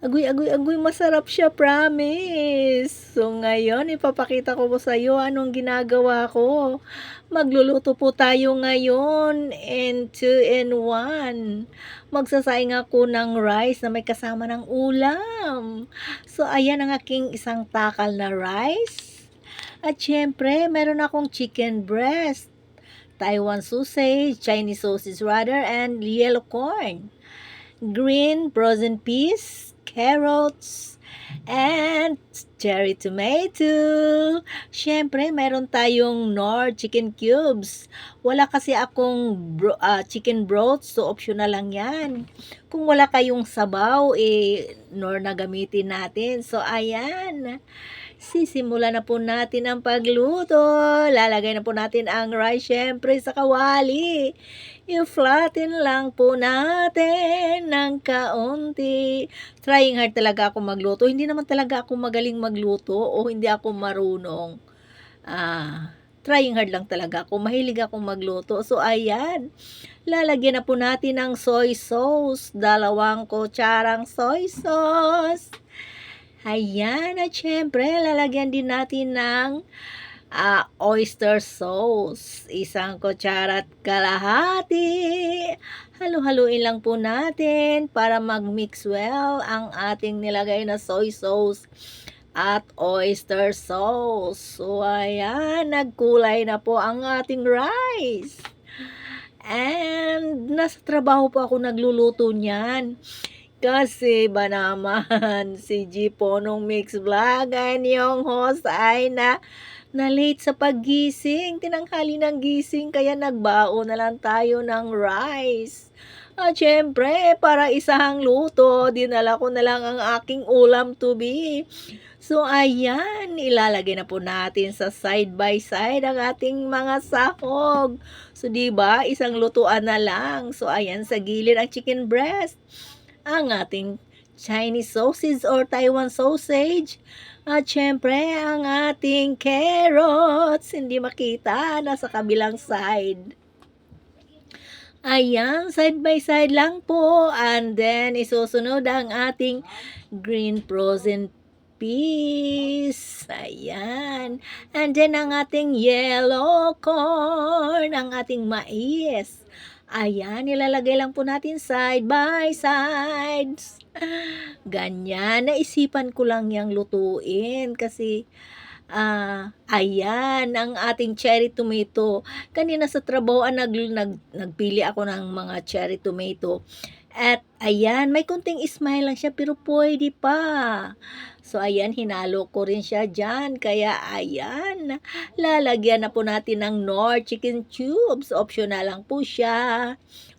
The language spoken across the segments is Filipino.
Agoy, agoy, agoy, masarap siya, promise. So ngayon, ipapakita ko po sa iyo anong ginagawa ko. Magluluto po tayo ngayon and 2 in 1. Magsasaing ako ng rice na may kasama ng ulam. So ayan ang aking isang takal na rice. At syempre, meron akong chicken breast, Taiwan sausage, Chinese sausage rather, and yellow corn, green frozen peas, carrots, and cherry tomato. Siyempre, meron tayong Knorr chicken cubes. Wala kasi akong chicken broth, so optional lang yan. Kung wala kayong sabaw, Knorr na gamitin natin. So, ayan. Sisimulan na po natin ang pagluto. Lalagay na po natin ang rice syempre sa kawali. I-flatten lang po natin ng kaunti. Trying hard talaga ako magluto. Hindi naman talaga ako magaling magluto o hindi ako marunong. Trying hard lang talaga ako. Mahilig akong magluto. So, ayan. Lalagyan na po natin ng soy sauce. 2 kutsarang soy sauce. Ayan, at syempre, lalagyan din natin ng oyster sauce. 1 kutsara at kalahati. Halu-haluin lang po natin para mag-mix well ang ating nilagay na soy sauce at oyster sauce. So, ayan, nagkulay na po ang ating rice. And, nasa trabaho po ako nagluluto niyan. Kasi ba naman, si G Ponong Mix Vlog and yung host ay na late sa paggising, tinanghali ng gising, kaya nagbaon na lang tayo ng rice. At syempre, para isahang luto, dinala ko na lang ang aking ulam to be. So, ayan, ilalagay na po natin sa side by side ang ating mga sahog. So, diba, isang lutuan na lang. So, ayan, sa gilid ang chicken breast, ang ating Chinese sausage or Taiwan sausage. At syempre, ang ating carrots. Hindi makita, nasa kabilang side. Ayan, side by side lang po. And then, isusunod ang ating green frozen peas. Ayan. And then, ang ating yellow corn, ang ating mais. Ayan, nilalagay lang po natin side by sides. Ganyan, naisipan ko lang yang lutuin kasi ayan ang ating cherry tomato. Kanina sa trabaho nagpili ako ng mga cherry tomato. At ayan, may kunting smile lang siya pero pwede pa. So ayan, hinalo ko rin siya dyan. Kaya ayan, lalagyan na po natin ng Knorr chicken cubes. Optional lang po siya.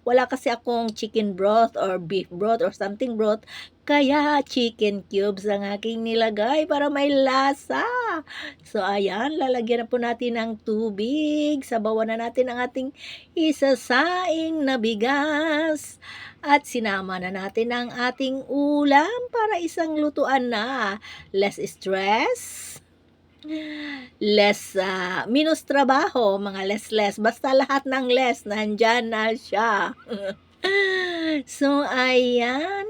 Wala kasi akong chicken broth or beef broth or something broth. Kaya chicken cubes ang aking nilagay para may lasa. So ayan, lalagyan na po natin ng tubig. Sabawan na natin ang ating isasaing na bigas. At sinama na natin ang ating ulam para isang lutuan na. Less stress, less minus trabaho, mga less. Basta lahat ng less, nandyan na siya. So, ayan.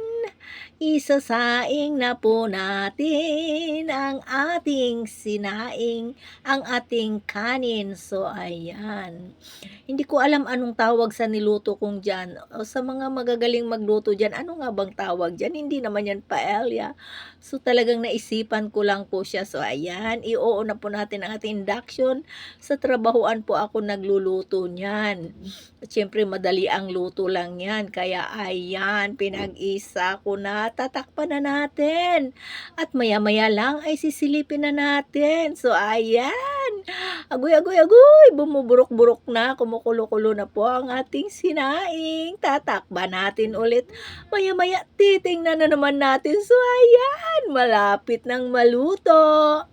Isasaing na po natin ang ating sinaing, ang ating kanin. So, ayan. Hindi ko alam anong tawag sa niluto kong dyan. O sa mga magagaling magluto dyan, ano nga bang tawag dyan? Hindi naman yan paella. So, talagang naisipan ko lang po siya. So, ayan. I-oo na po natin ang ating induction. Sa trabahoan po ako nagluluto niyan. At syempre, madali ang luto lang yan. Kaya, ayan, pinag-isa ko na. Tatakpan na natin. At maya-maya lang ay sisilipin na natin. So, ayan. Agoy, agoy, agoy. Bumuburok-burok na. Kumukulo-kulo na po ang ating sinaing. Tatakpan natin ulit. Maya-maya, titingnan na naman natin. So, ayan. Malapit ng maluto.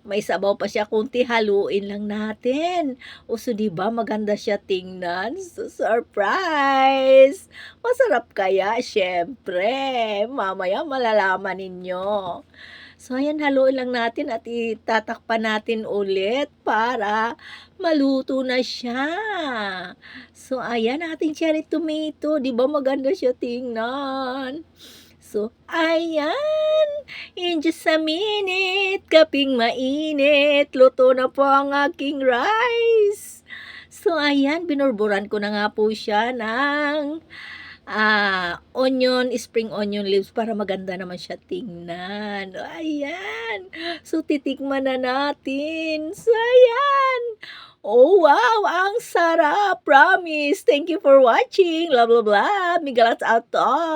May sabaw pa siya, kunti haluin lang natin. O so diba maganda siya tingnan? So, surprise! Masarap kaya? Syempre, mamaya malalaman ninyo. So ayan, haluin lang natin at itatakpan natin ulit para maluto na siya. So ayan, ating cherry tomato, diba maganda siya tingnan? So, ayan, in just a minute, kaping mainit, luto na po ang aking rice. So, ayan, binurburan ko na nga po siya ng onion, spring onion leaves para maganda naman siya tingnan. Ayan. So, titikman na natin. So, ayan. Oh, wow! Ang sarap! Promise! Thank you for watching. Love, love, love. Migalas out to all.